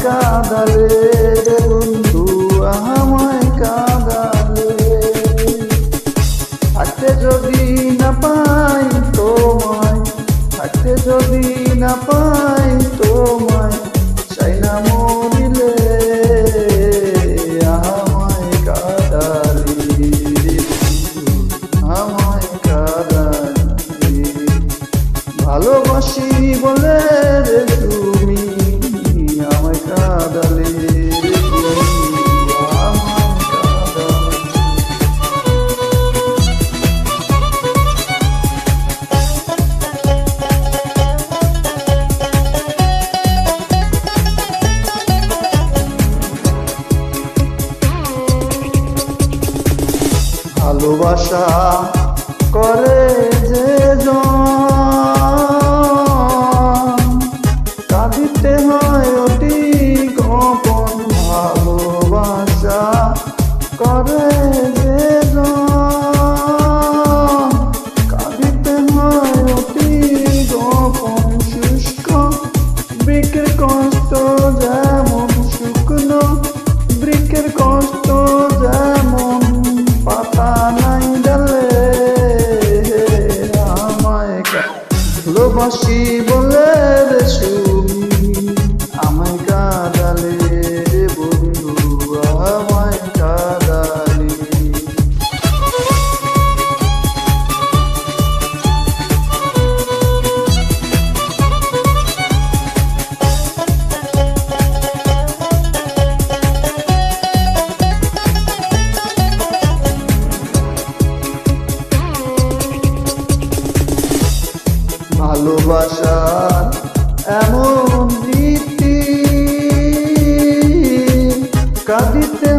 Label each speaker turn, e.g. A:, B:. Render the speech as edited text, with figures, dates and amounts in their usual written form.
A: কাঁদালে রে বন্ধু, আমায় কাঁদালে। থাকতে যদি না পাই তোমায়, থাকতে যদি না পাই তোমায়, চাই না মরিলে আমায় কাঁদালি, আমায় কাঁদালি। ভালোবাসি বলে রে তুমি আমায় কাঁদালে, ভালোবাসা করে যে কাঁদিতে হয় অতি গোপন। ভালোবাসা করে যে কাঁদিতে হয় অতি গোপন। শুষ্ক বৃক্ষের কষ্ট যেমন, শুকনো বৃক্ষের কষ্ট যেমন, পাতা নাই ডালে আমায় ভালোবাসি বলে রে তুমি আমায় কাঁদালে রে বন্ধু, আমায় কাঁদালে। ভালোবাসার এমন রীতি, কাঁদিতে